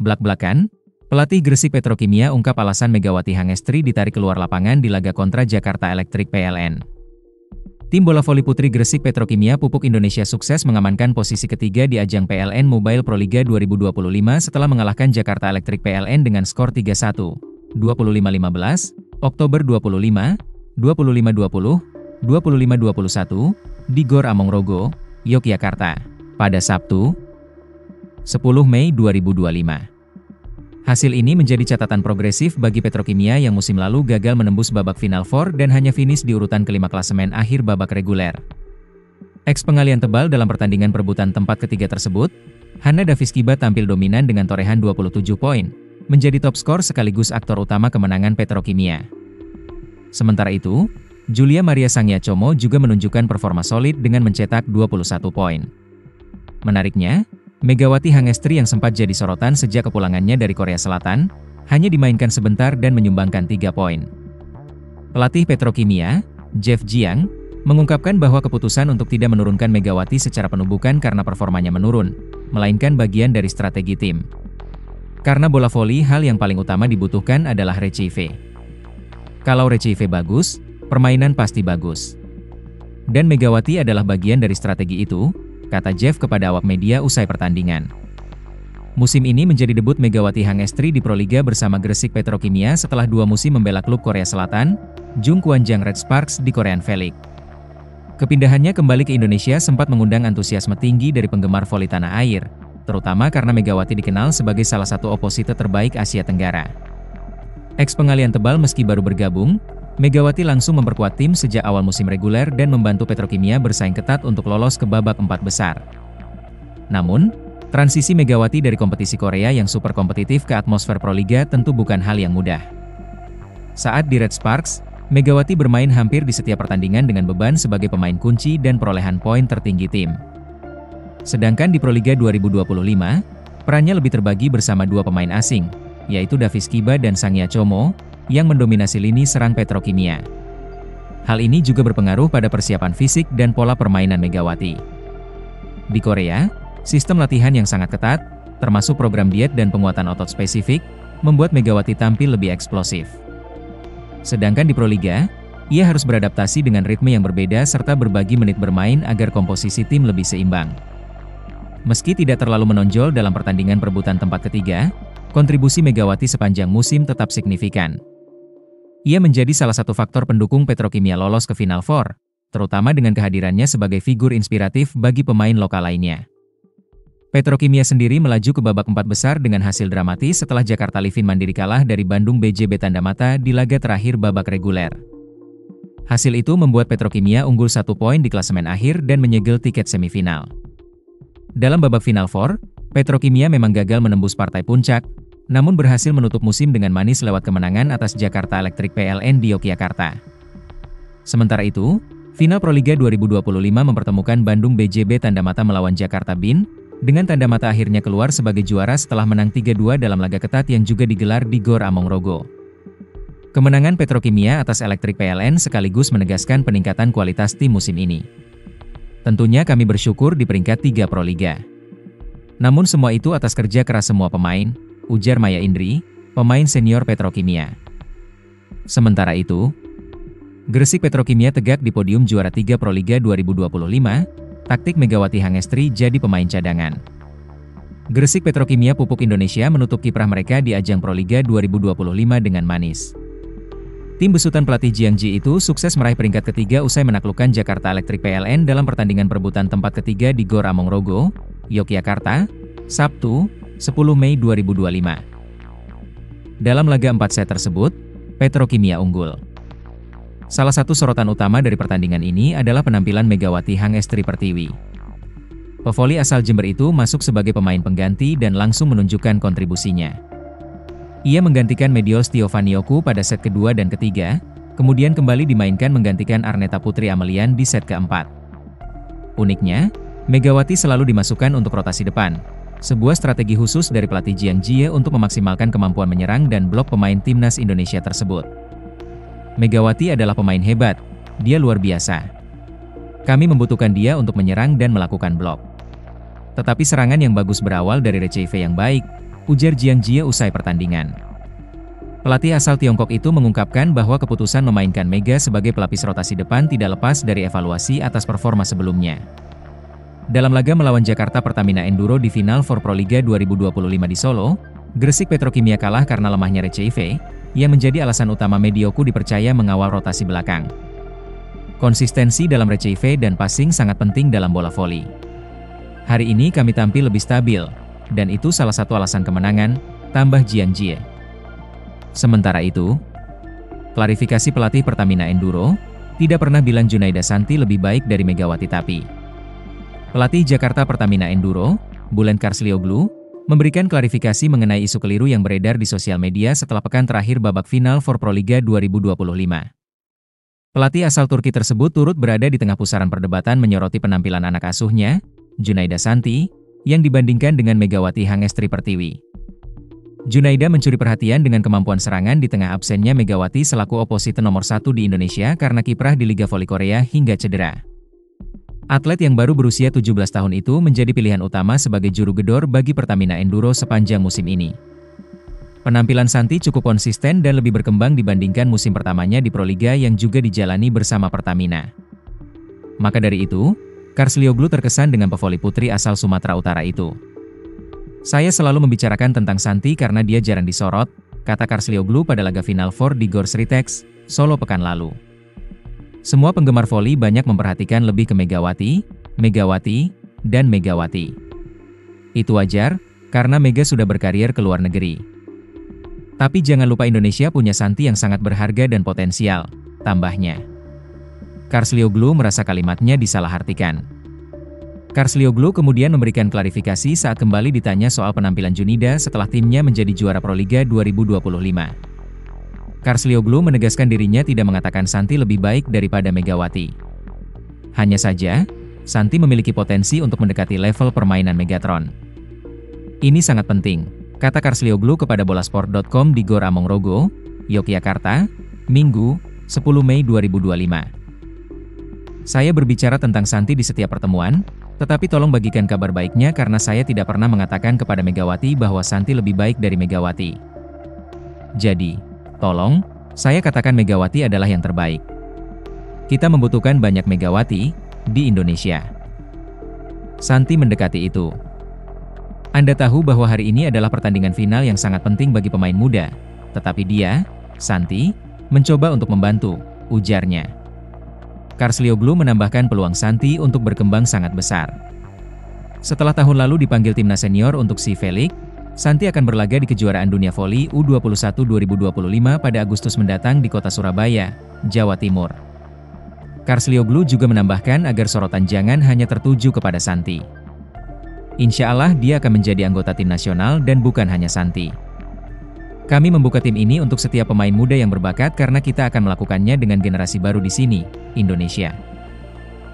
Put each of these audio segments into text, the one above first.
Blak-blakan, pelatih Gresik Petrokimia ungkap alasan Megawati Hangestri ditarik keluar lapangan di laga kontra Jakarta Electric PLN. Tim bola voli putri Gresik Petrokimia Pupuk Indonesia sukses mengamankan posisi ketiga di ajang PLN Mobile Pro Liga 2025 setelah mengalahkan Jakarta Electric PLN dengan skor 3-1, 25-15, Oktober 25, 25-20, 25-21, di Gor Amongrogo, Yogyakarta, pada Sabtu, 10 Mei 2025. Hasil ini menjadi catatan progresif bagi Petrokimia yang musim lalu gagal menembus babak Final Four dan hanya finish di urutan kelima klasemen akhir babak reguler. Pengalian tebal dalam pertandingan perebutan tempat ketiga tersebut, Hana Daviskiba tampil dominan dengan torehan 27 poin, menjadi top skor sekaligus aktor utama kemenangan Petrokimia. Sementara itu, Julia Maria Sangyacomo juga menunjukkan performa solid dengan mencetak 21 poin. Menariknya, Megawati Hangestri yang sempat jadi sorotan sejak kepulangannya dari Korea Selatan, hanya dimainkan sebentar dan menyumbangkan 3 poin. Pelatih Petrokimia, Jeff Jiang, mengungkapkan bahwa keputusan untuk tidak menurunkan Megawati secara penuh bukan karena performanya menurun, melainkan bagian dari strategi tim. Karena bola voli, hal yang paling utama dibutuhkan adalah recive. Kalau recive bagus, permainan pasti bagus. Dan Megawati adalah bagian dari strategi itu, kata Jeff kepada awak media usai pertandingan. Musim ini menjadi debut Megawati Hangestri di Proliga bersama Gresik Petrokimia setelah 2 musim membela klub Korea Selatan, Jungkwanjang Red Sparks di Korean V-League. Kepindahannya kembali ke Indonesia sempat mengundang antusiasme tinggi dari penggemar voli tanah air, terutama karena Megawati dikenal sebagai salah satu oposite terbaik Asia Tenggara. Pengalian tebal meski baru bergabung, Megawati langsung memperkuat tim sejak awal musim reguler dan membantu Petrokimia bersaing ketat untuk lolos ke babak 4 besar. Namun, transisi Megawati dari kompetisi Korea yang super kompetitif ke atmosfer Proliga tentu bukan hal yang mudah. Saat di Red Sparks, Megawati bermain hampir di setiap pertandingan dengan beban sebagai pemain kunci dan perolehan poin tertinggi tim. Sedangkan di Proliga 2025, perannya lebih terbagi bersama 2 pemain asing, yaitu Daviskiba dan Sangyacomo, yang mendominasi lini serang Petrokimia. Hal ini juga berpengaruh pada persiapan fisik dan pola permainan Megawati. Di Korea, sistem latihan yang sangat ketat, termasuk program diet dan penguatan otot spesifik, membuat Megawati tampil lebih eksplosif. Sedangkan di Proliga, ia harus beradaptasi dengan ritme yang berbeda serta berbagi menit bermain agar komposisi tim lebih seimbang. Meski tidak terlalu menonjol dalam pertandingan perebutan tempat ketiga, kontribusi Megawati sepanjang musim tetap signifikan. Ia menjadi salah satu faktor pendukung Petrokimia lolos ke Final Four, terutama dengan kehadirannya sebagai figur inspiratif bagi pemain lokal lainnya. Petrokimia sendiri melaju ke babak 4 besar dengan hasil dramatis setelah Jakarta Livin Mandiri kalah dari Bandung BJB Tandamata di laga terakhir babak reguler. Hasil itu membuat Petrokimia unggul 1 poin di klasemen akhir dan menyegel tiket semifinal. Dalam babak Final Four, Petrokimia memang gagal menembus partai puncak, namun berhasil menutup musim dengan manis lewat kemenangan atas Jakarta Electric PLN di Yogyakarta. Sementara itu, final Proliga 2025 mempertemukan Bandung BJB Tandamata melawan Jakarta BIN, dengan Tandamata akhirnya keluar sebagai juara setelah menang 3-2 dalam laga ketat yang juga digelar di Gor Amongrogo. Kemenangan Petrokimia atas Electric PLN sekaligus menegaskan peningkatan kualitas tim musim ini. Tentunya kami bersyukur di peringkat 3 Proliga. Namun semua itu atas kerja keras semua pemain, ujar Maya Indri, pemain senior Petrokimia. Sementara itu, Gresik Petrokimia tegak di podium juara 3 Proliga 2025, taktik Megawati Hangestri jadi pemain cadangan. Gresik Petrokimia Pupuk Indonesia menutup kiprah mereka di ajang Proliga 2025 dengan manis. Tim besutan pelatih Jiang Ji itu sukses meraih peringkat ketiga usai menaklukkan Jakarta Electric PLN dalam pertandingan perebutan tempat ketiga di Gor Amongrogo, Yogyakarta, Sabtu, 10 Mei 2025. Dalam laga 4 set tersebut, Petrokimia unggul. Salah satu sorotan utama dari pertandingan ini adalah penampilan Megawati Hangestri Pertiwi. Pevoli asal Jember itu masuk sebagai pemain pengganti dan langsung menunjukkan kontribusinya. Ia menggantikan Medios Tiovanioku pada set kedua dan ketiga, kemudian kembali dimainkan menggantikan Arneta Putri Amelian di set keempat. Uniknya, Megawati selalu dimasukkan untuk rotasi depan, sebuah strategi khusus dari pelatih Jiang Jie untuk memaksimalkan kemampuan menyerang dan blok pemain timnas Indonesia tersebut. Megawati adalah pemain hebat, dia luar biasa. Kami membutuhkan dia untuk menyerang dan melakukan blok. Tetapi serangan yang bagus berawal dari recive yang baik, ujar Jiang Jie usai pertandingan. Pelatih asal Tiongkok itu mengungkapkan bahwa keputusan memainkan Mega sebagai pelapis rotasi depan tidak lepas dari evaluasi atas performa sebelumnya. Dalam laga melawan Jakarta Pertamina Enduro di final for Proliga 2025 di Solo, Gresik Petrokimia kalah karena lemahnya RCIV, yang menjadi alasan utama Medioku dipercaya mengawal rotasi belakang. Konsistensi dalam RCIV dan passing sangat penting dalam bola voli. Hari ini kami tampil lebih stabil, dan itu salah satu alasan kemenangan, tambah Jiang Jie. Sementara itu, klarifikasi pelatih Pertamina Enduro, tidak pernah bilang Junaida Santi lebih baik dari Megawati Tapi. Pelatih Jakarta Pertamina Enduro, Bulent Karslioglu, memberikan klarifikasi mengenai isu keliru yang beredar di sosial media setelah pekan terakhir babak final for Proliga 2025. Pelatih asal Turki tersebut turut berada di tengah pusaran perdebatan menyoroti penampilan anak asuhnya, Junaida Santi, yang dibandingkan dengan Megawati Hangestri Pertiwi. Junaida mencuri perhatian dengan kemampuan serangan di tengah absennya Megawati selaku oposite nomor 1 di Indonesia karena kiprah di Liga Voli Korea hingga cedera. Atlet yang baru berusia 17 tahun itu menjadi pilihan utama sebagai juru gedor bagi Pertamina Enduro sepanjang musim ini. Penampilan Santi cukup konsisten dan lebih berkembang dibandingkan musim pertamanya di Proliga yang juga dijalani bersama Pertamina. Maka dari itu, Karslioglu terkesan dengan pevoli putri asal Sumatera Utara itu. Saya selalu membicarakan tentang Santi karena dia jarang disorot, kata Karslioglu pada laga final for di Gor Sritex, Solo pekan lalu. Semua penggemar voli banyak memperhatikan lebih ke Megawati, dan Megawati. Itu wajar, karena Mega sudah berkarir ke luar negeri. Tapi jangan lupa Indonesia punya Santi yang sangat berharga dan potensial, tambahnya. Karslioglu merasa kalimatnya disalahartikan. Karslioglu kemudian memberikan klarifikasi saat kembali ditanya soal penampilan Junida setelah timnya menjadi juara Proliga 2025. Karslioglu menegaskan dirinya tidak mengatakan Santi lebih baik daripada Megawati. Hanya saja, Santi memiliki potensi untuk mendekati level permainan Megatron. Ini sangat penting, kata Karslioglu kepada bolasport.com di Gor Amongrogo, Yogyakarta, Minggu, 10 Mei 2025. Saya berbicara tentang Santi di setiap pertemuan, tetapi tolong bagikan kabar baiknya karena saya tidak pernah mengatakan kepada Megawati bahwa Santi lebih baik dari Megawati. Jadi, tolong, saya katakan Megawati adalah yang terbaik. Kita membutuhkan banyak Megawati di Indonesia. Santi mendekati itu. Anda tahu bahwa hari ini adalah pertandingan final yang sangat penting bagi pemain muda, tetapi dia, Santi, mencoba untuk membantu, ujarnya. Karslioglu menambahkan peluang Santi untuk berkembang sangat besar. Setelah tahun lalu dipanggil timnas senior untuk SEA V-League, Santi akan berlaga di kejuaraan dunia voli U21 2025 pada Agustus mendatang di kota Surabaya, Jawa Timur. Karslioglu juga menambahkan agar sorotan jangan hanya tertuju kepada Santi. Insya Allah dia akan menjadi anggota tim nasional dan bukan hanya Santi. Kami membuka tim ini untuk setiap pemain muda yang berbakat karena kita akan melakukannya dengan generasi baru di sini, Indonesia.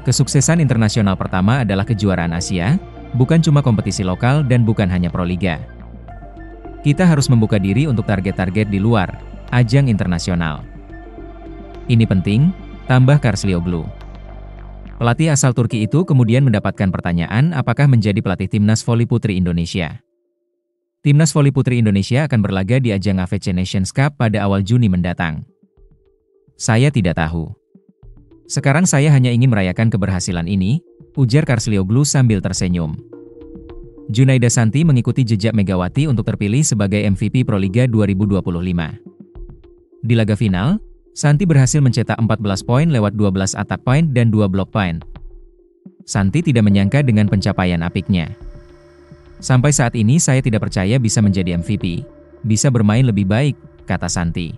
Kesuksesan internasional pertama adalah kejuaraan Asia, bukan cuma kompetisi lokal dan bukan hanya Proliga. Kita harus membuka diri untuk target-target di luar, ajang internasional. Ini penting, tambah Karslioglu. Pelatih asal Turki itu kemudian mendapatkan pertanyaan apakah menjadi pelatih timnas voli putri Indonesia. Timnas voli putri Indonesia akan berlaga di ajang AFC Nations Cup pada awal Juni mendatang. Saya tidak tahu. Sekarang saya hanya ingin merayakan keberhasilan ini, ujar Karslioglu sambil tersenyum. Junaida Santi mengikuti jejak Megawati untuk terpilih sebagai MVP Proliga 2025. Di laga final, Santi berhasil mencetak 14 poin lewat 12 attack point dan 2 block point. Santi tidak menyangka dengan pencapaian apiknya. Sampai saat ini saya tidak percaya bisa menjadi MVP, bisa bermain lebih baik, kata Santi.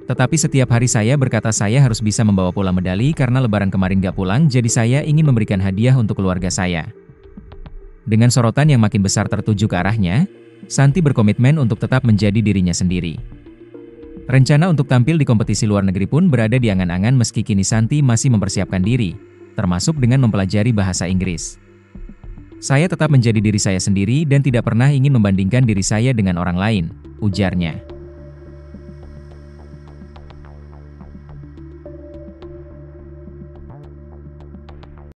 Tetapi setiap hari saya berkata saya harus bisa membawa pulang medali karena lebaran kemarin gak pulang jadi saya ingin memberikan hadiah untuk keluarga saya. Dengan sorotan yang makin besar tertuju ke arahnya, Santi berkomitmen untuk tetap menjadi dirinya sendiri. Rencana untuk tampil di kompetisi luar negeri pun berada di angan-angan meski kini Santi masih mempersiapkan diri, termasuk dengan mempelajari bahasa Inggris. Saya tetap menjadi diri saya sendiri dan tidak pernah ingin membandingkan diri saya dengan orang lain, ujarnya.